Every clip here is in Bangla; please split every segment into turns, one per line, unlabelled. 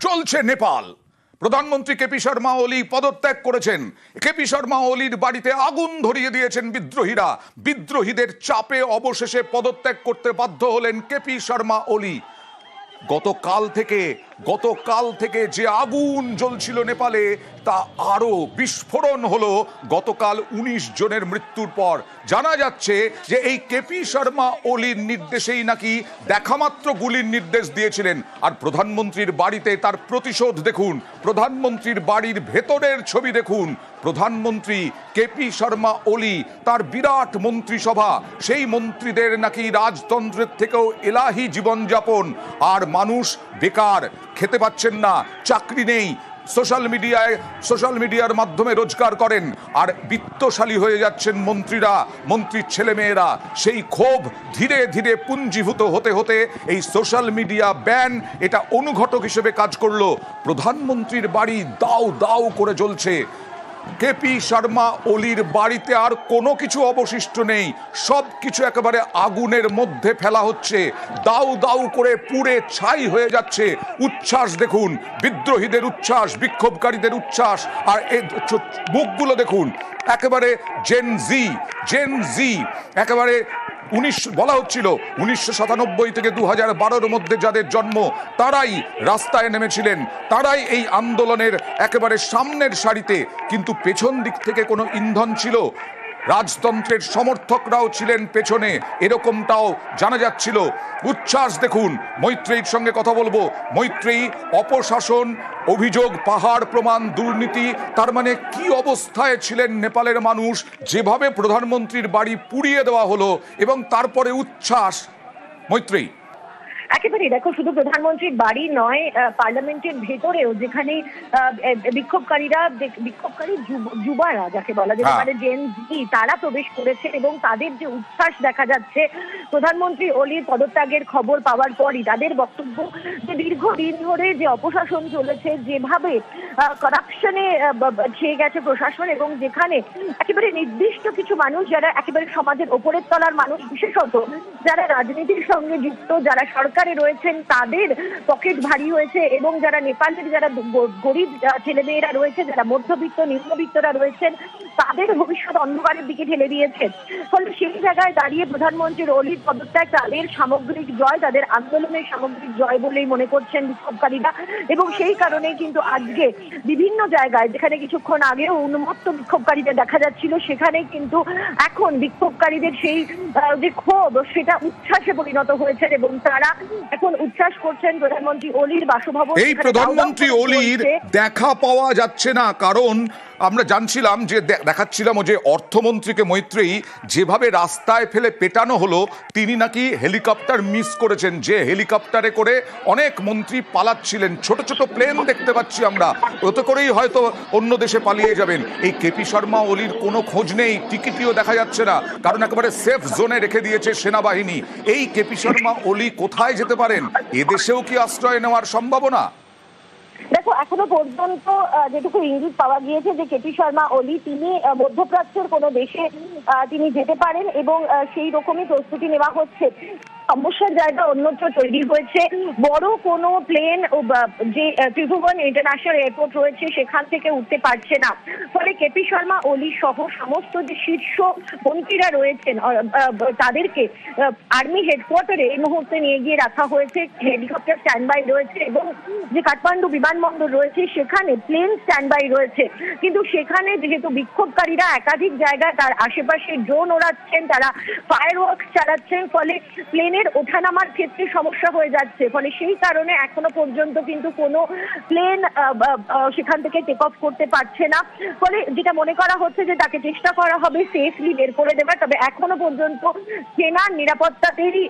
জ্বলছে নেপাল। প্রধানমন্ত্রী কেপি শর্মা ওলি পদত্যাগ করেছেন। কেপি শর্মা ওলির বাড়িতে আগুন ধরিয়ে দিয়েছেন বিদ্রোহীরা। বিদ্রোহীদের চাপে অবশেষে পদত্যাগ করতে বাধ্য হলেন কেপি শর্মা ওলি। গতকাল থেকে যে আগুন জ্বলছিল নেপালে, তা আরো বিস্ফোরণ হলো গতকাল 19 জনের মৃত্যুর পর। জানা যাচ্ছে যে এই কেপি শর্মা ওলির নির্দেশেই নাকি দেখামাত্র গুলির নির্দেশ দিয়েছিলেন। আর প্রধানমন্ত্রীর বাড়িতে তার প্রতিশোধ দেখুন, প্রধানমন্ত্রীর বাড়ির ভেতরের ছবি দেখুন। প্রধানমন্ত্রী কেপি শর্মা ওলি, তার বিরাট মন্ত্রিসভা, সেই মন্ত্রীদের নাকি রাজতন্ত্রের থেকেও এলাহি জীবনযাপন, আর মানুষ বেকার, খেতে পাচ্ছেন না, চাকরি নেই, সোশ্যাল মিডিয়ার মাধ্যমে রোজগার করেন, আর বিত্তশালী হয়ে যাচ্ছেন মন্ত্রীরা, মন্ত্রীর ছেলেমেয়েরা। সেই ক্ষোভ ধীরে ধীরে পুঞ্জীভূত হতে হতে এই সোশ্যাল মিডিয়া ব্যান এটা অনুঘটক হিসেবে কাজ করলো। প্রধানমন্ত্রীর বাড়ি দাউ দাউ করে জ্বলছে। কেপি শর্মা ওলির বাড়িতে আর কোনো কিছু অবশিষ্ট নেই, সব কিছু একেবারে আগুনের মধ্যে ফেলা হচ্ছে, দাউ দাউ করে পুড়ে ছাই হয়ে যাচ্ছে। উচ্ছ্বাস দেখুন, বিদ্রোহীদের উচ্ছ্বাস, বিক্ষোভকারীদের উচ্ছ্বাস, আর এই মুখগুলো দেখুন, একেবারে জেন জি একেবারে বলা হচ্ছিল 1997 থেকে 2012-র মধ্যে যাদের জন্ম, তারাই রাস্তায় নেমেছিলেন, তারাই এই আন্দোলনের একেবারে সামনের সারিতে। কিন্তু পেছন দিক থেকে কোনো ইন্ধন ছিল? রাজতন্ত্রের সমর্থকরাও ছিলেন পেছনে, এরকমটাও জানা যাচ্ছিল। উচ্ছ্বাস দেখুন। মৈত্রেয়ীর সঙ্গে কথা বলবো। মৈত্রেয়ী, অপশাসন, অভিযোগ, পাহাড় প্রমাণ, দুর্নীতি, তার মানে কি অবস্থায় ছিলেন নেপালের মানুষ, যেভাবে প্রধানমন্ত্রীর বাড়ি পুড়িয়ে দেওয়া হলো, এবং তারপরে উচ্ছ্বাস। মৈত্রেয়ী,
একেবারে দেখো, শুধু প্রধানমন্ত্রীর বাড়ি নয়, পার্লামেন্টের ভেতরেও যেখানে বিক্ষোভকারী যুবারা যাকে বলা যেতে পারে, জেন জি, তারা প্রবেশ করেছে এবং তাদের যে উচ্ছ্বাস দেখা যাচ্ছে প্রধানমন্ত্রী ওলির পদত্যাগের খবর পাওয়ার পরই, তাদের বক্তব্য যে দীর্ঘদিন ধরে যে অপশাসন চলেছে, যেভাবে করাপশনে ছেয়ে গেছে প্রশাসন, এবং যেখানে একেবারে নির্দিষ্ট কিছু মানুষ যারা একেবারে সমাজের ওপরের তলার মানুষ, বিশেষত যারা রাজনীতির সঙ্গে যুক্ত, যারা সরকারে রয়েছেন, তাদের পকেট ভারী হয়েছে, এবং যারা নেপালের যারা গরিব ছেলেমেয়েরা রয়েছে, যারা মধ্যবিত্ত নিম্নবিত্তরা রয়েছেন, তাদের ভবিষ্যৎ অন্ধকারের দিকে ঠেলে দিয়েছেন। ফলে সেই জায়গায় দাঁড়িয়ে প্রধানমন্ত্রীর ওলির পদত্যাগ তাদের সামগ্রিক জয়, তাদের আন্দোলনের সামগ্রিক জয় বলেই মনে করছেন বিক্ষোভকারীরা। এবং সেই কারণেই কিন্তু আজকে বিভিন্ন জায়গায়, যেখানে কিছুক্ষণ আগেও উন্মত্ত বিক্ষোভকারীদের দেখা যাচ্ছিল, সেখানে কিন্তু এখন বিক্ষোভকারীদের সেই যে ক্ষোভ, সেটা উচ্ছ্বাসে পরিণত হয়েছে, এবং তারা এখন উচ্ছ্বাস করছেন প্রধানমন্ত্রী ওলির বাসভবন।
এই প্রধানমন্ত্রী ওলির দেখা পাওয়া যাচ্ছে না, কারণ আমরা জানছিলাম যে দেখাচ্ছিলাম যে অর্থমন্ত্রীকে, মৈত্রেয়ী, যেভাবে রাস্তায় ফেলে পেটানো হলো, তিনি নাকি হেলিকপ্টার মিস করেছেন, যে হেলিকপ্টারে করে অনেক মন্ত্রী পালাচ্ছিলেন। ছোট ছোট প্লেন দেখতে পাচ্ছি আমরা, ওতে করেই হয়তো অন্য দেশে পালিয়ে যাবেন। এই কেপি শর্মা ওলির কোনো খোঁজ নেই, টিকিটিও দেখা যাচ্ছে না, কারণ একেবারে সেফ জোনে রেখে দিয়েছে সেনাবাহিনী। এই কেপি শর্মা ওলি কোথায় যেতে পারেন? এদেশেও কি আশ্রয় নেওয়ার সম্ভাবনা?
দেখো, এখনো পর্যন্ত যেটুকু ইঙ্গিত পাওয়া গিয়েছে যে কেপি শর্মা ওলি তিনি মধ্যপ্রাচ্যের কোনো দেশে তিনি যেতে পারেন, এবং সেই রকমই প্রস্তুতি নেওয়া হচ্ছে। সমস্যার জায়গা অন্যত্র তৈরি হয়েছে। বড় কোনো প্লেন যে ত্রিভুবন ইন্টারন্যাশনাল এয়ারপোর্ট রয়েছে সেখান থেকে উঠতে পারছে না। ফলে কেপি শর্মা ওলি সহ সমস্ত যে শীর্ষ মন্ত্রীরা রয়েছেন, তাদেরকে আর্মি হেডকোয়ার্টারে এই মুহূর্তে নিয়ে গিয়ে রাখা হয়েছে। হেলিকপ্টার স্ট্যান্ড বাই রয়েছে, এবং যে কাঠমান্ডু বিমানবন্দর রয়েছে সেখানে প্লেন স্ট্যান্ড বাই রয়েছে। কিন্তু সেখানে যেহেতু বিক্ষোভকারীরা একাধিক জায়গায় তার আশেপাশে ড্রোন ওড়াচ্ছেন, তারা ফায়ার ওয়ার্কস চালাচ্ছেন, ফলে প্লেনের ওঠানামার ক্ষেত্রে সমস্যা হয়ে যাচ্ছে। ফলে সেই কারণে এখনো পর্যন্ত কিন্তু কোনো প্লেন সেখান থেকে টেক অফ করতে পারছে না। ফলে যেটা মনে করা হচ্ছে যে তাকে চেষ্টা করা হবে সেফলি বের করে দেওয়ার। তবে এখনো পর্যন্ত সেনার নিরাপত্তাতেই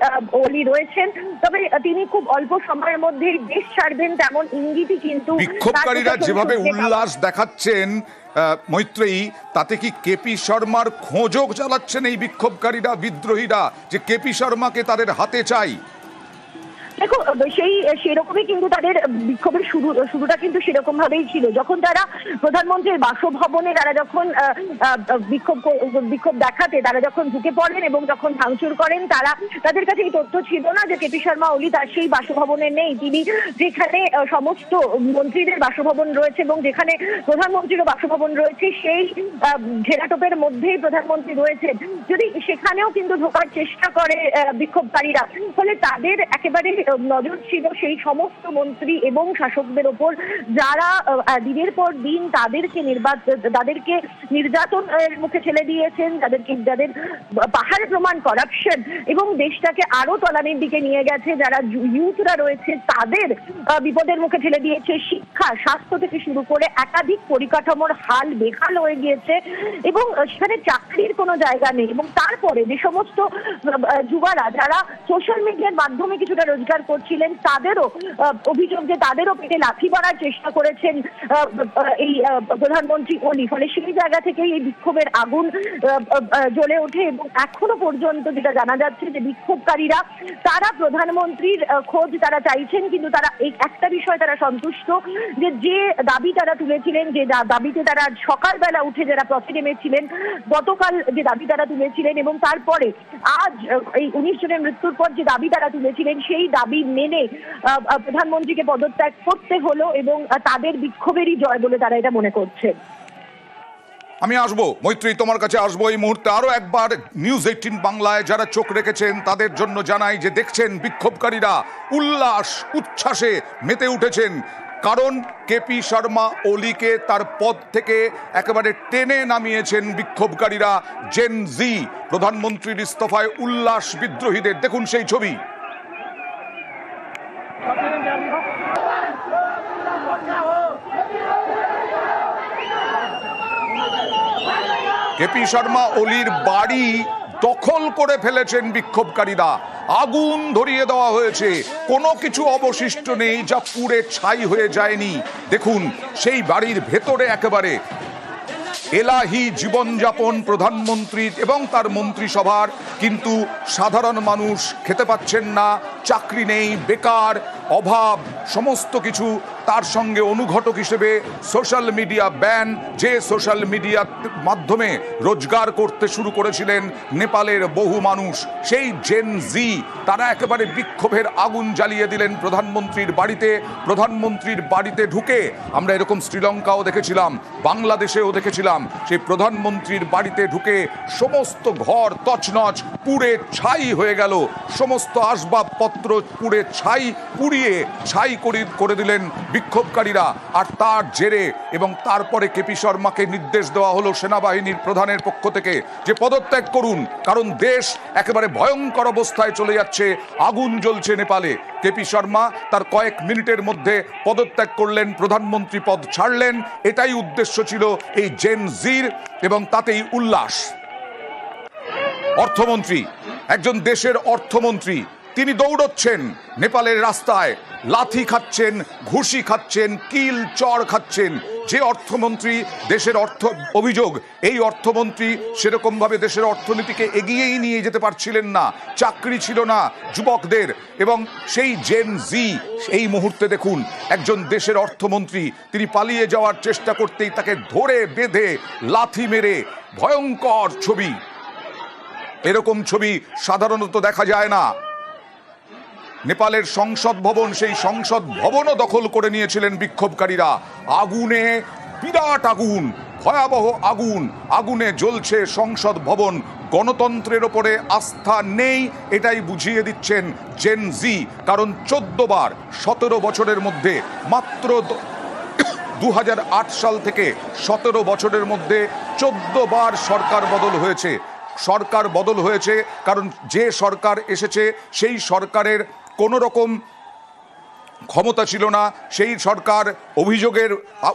ওলি রয়েছেন। তবে তিনি খুব অল্প সময়ের মধ্যেই দেশ ছাড়বেন তেমন ইঙ্গিতই কিন্তু
বিক্ষোভকারীরা যেভাবে উল্লাস দেখাচ্ছেন, মৈত্রেয়ী, তাতে কি কেপি শর্মার খোঁজও চালাচ্ছেন এই বিক্ষোভকারীরা, বিদ্রোহীরা, যে কেপি শর্মাকে তাদের হাতে চাই?
দেখো সেরকমই কিন্তু তাদের বিক্ষোভের শুরুটা কিন্তু সেরকম ভাবেই ছিল, যখন তারা প্রধানমন্ত্রীর বাসভবনে তারা যখন বিক্ষোভ দেখাতে তারা যখন ঢুকে পড়েন এবং যখন ভাঙচুর করেন, তাদের কাছে এই তথ্য ছিল না যে কেপি শর্মা ওলি তার সেই বাসভবনে নেই। তিনি যেখানে সমস্ত মন্ত্রীদের বাসভবন রয়েছে এবং যেখানে প্রধানমন্ত্রীরও বাসভবন রয়েছে, সেই ঘেরাটোপের মধ্যেই প্রধানমন্ত্রী রয়েছেন, যদি সেখানেও কিন্তু ঢোকার চেষ্টা করে বিক্ষোভকারীরা, ফলে তাদের একেবারে নজর ছিল সেই সমস্ত মন্ত্রী এবং শাসকদের ওপর যারা দিনের পর দিন তাদেরকে নির্যাতনের মুখে ঠেলে দিয়েছেন, যাদের পাহাড় প্রমাণ করাপশন এবং দেশটাকে আরো তলানির দিকে নিয়ে গেছে, যারা ইউথরা রয়েছে তাদের বিপদের মুখে ঠেলে দিয়েছে। শিক্ষা, স্বাস্থ্য থেকে শুরু করে একাধিক পরিকাঠামোর হাল বেহাল হয়ে গিয়েছে এবং সেখানে চাকরির কোনো জায়গা নেই। এবং তারপরে যে সমস্ত যুবারা যারা সোশ্যাল মিডিয়ার মাধ্যমে কিছুটা রোজগার করছিলেন, তাদেরও অভিযোগ যে তাদেরও পেটে লাথি মারার চেষ্টা করেছেন এই প্রধানমন্ত্রী ওলি। ফলে সেই জায়গা থেকেই এই বিক্ষোভের আগুন জ্বলে ওঠে এবং এখনো পর্যন্ত যেটা জানা যাচ্ছে যে বিক্ষোভকারীরা তারা প্রধানমন্ত্রীর খোঁজ তারা চাইছেন, কিন্তু তারা এই একটা বিষয় তারা সন্তুষ্ট যে দাবি তারা তুলেছিলেন, যে দাবিতে তারা সকালবেলা উঠে যারা পথে নেমেছিলেন, গতকাল যে দাবি তারা তুলেছিলেন এবং তারপরে আজ এই 19 জনের মৃত্যুর পর যে দাবি তারা তুলেছিলেন, সেই দাবি মেনে প্রধানমন্ত্রীকে পদত্যাগ করতে হলো এবং তাদের বিক্ষোভেরই জয় বলে তারা এটা মনে করছে।
আমি আসবো মৈত্রী, তোমার কাছে আসবো এই মুহূর্তে। আরো একবার নিউজ 18 বাংলায় যারা চোখ রেখেছেন তাদের জন্য জানাই যে দেখছেন বিক্ষোভকারীরা উল্লাস উচ্ছ্বাসে মেতে উঠেছেন, কারণ কেপি শর্মা ওলিকে তার পদ থেকে একেবারে টেনে নামিয়েছেন বিক্ষোভকারীরা। জেন জি প্রধানমন্ত্রীর ইস্তফায় উল্লাস বিদ্রোহীদের, দেখুন সেই ছবি। কেপি শর্মা ওলির বাড়ি দখল করে ফেলেছেন বিক্ষোভকারীরা, আগুন ধরিয়ে দেওয়া হয়েছে, কোনো কিছু অবশিষ্ট নেই যা পুড়ে ছাই হয়ে যায়নি। দেখুন সেই বাড়ির ভেতরে একেবারে এলাহি জীবনযাপন প্রধানমন্ত্রীর এবং তার মন্ত্রিসভার, কিন্তু সাধারণ মানুষ খেতে পাচ্ছেন না, চাকরি নেই, বেকার, অভাব, সমস্ত কিছু। তার সঙ্গে অনুঘটক হিসেবে সোশ্যাল মিডিয়া ব্যান, যে সোশ্যাল মিডিয়ার মাধ্যমে রোজগার করতে শুরু করেছিলেন নেপালের বহু মানুষ, সেই জেন জি তারা একেবারে বিক্ষোভের আগুন জ্বালিয়ে দিলেন প্রধানমন্ত্রীর বাড়িতে। প্রধানমন্ত্রীর বাড়িতে ঢুকে আমরা এরকম শ্রীলঙ্কাও দেখেছিলাম, বাংলাদেশেও দেখেছিলাম, সেই প্রধানমন্ত্রীর বাড়িতে ঢুকে সমস্ত ঘর তছনছ পুড়ে ছাই হয়ে গেল, সমস্ত আসবাবপত্র পুড়ে পুড়িয়ে ছাই করে দিলেন বিক্ষোভকারীরা। আর তার জেরে এবং তারপরে কেপি শর্মাকে নির্দেশ দেওয়া হলো সেনাবাহিনীর প্রধানের পক্ষ থেকে যে পদত্যাগ করুন, কারণ দেশ একেবারে ভয়ঙ্কর অবস্থায় চলে যাচ্ছে, আগুন জ্বলছে নেপালে। কেপি শর্মা তার কয়েক মিনিটের মধ্যে পদত্যাগ করলেন, প্রধানমন্ত্রী পদ ছাড়লেন। এটাই উদ্দেশ্য ছিল এই জেন জির এবং তাতেই উল্লাস। অর্থমন্ত্রী, একজন দেশের অর্থমন্ত্রী, তিনি দৌড়চ্ছেন নেপালের রাস্তায়, লাথি খাচ্ছেন, ঘুষি খাচ্ছেন, কিল চড় খাচ্ছেন। যে অর্থমন্ত্রী দেশের অভিযোগ এই অর্থমন্ত্রী সেরকমভাবে দেশের অর্থনীতিকে এগিয়েই নিয়ে যেতে পারছিলেন না, চাকরি ছিল না যুবকদের। এবং সেই জেন জি এই মুহূর্তে দেখুন একজন দেশের অর্থমন্ত্রী, তিনি পালিয়ে যাওয়ার চেষ্টা করতেই তাকে ধরে বেঁধে লাথি মেরে, ভয়ঙ্কর ছবি। এরকম ছবি সাধারণত দেখা যায় না। নেপালের সংসদ ভবন, সেই সংসদ ভবনও দখল করে নিয়েছিলেন বিক্ষোভকারীরা। আগুনে, বিরাট আগুন, ভয়াবহ আগুন, আগুনে জ্বলছে সংসদ ভবন। গণতন্ত্রের ওপরে আস্থা নেই, এটাই বুঝিয়ে দিচ্ছেন জেন জি। কারণ 14 বার 17 বছরের মধ্যে, মাত্র 2008 সাল থেকে 17 বছরের মধ্যে 14 বার সরকার বদল হয়েছে। সরকার বদল হয়েছে কারণ যে সরকার এসেছে সেই সরকারের কোনো রকম ক্ষমতা ছিল না। সেই সরকার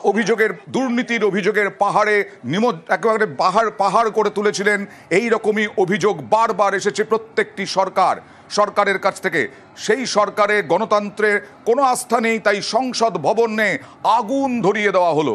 অভিযোগের দুর্নীতির অভিযোগের পাহাড়ে একেবারে পাহাড় করে তুলেছিলেন। এই রকমই অভিযোগ বারবার এসেছে প্রত্যেকটি সরকারের কাছ থেকে। সেই সরকারে গণতন্ত্রের কোনো আস্থা নেই, তাই সংসদ ভবনে আগুন ধরিয়ে দেওয়া হলো।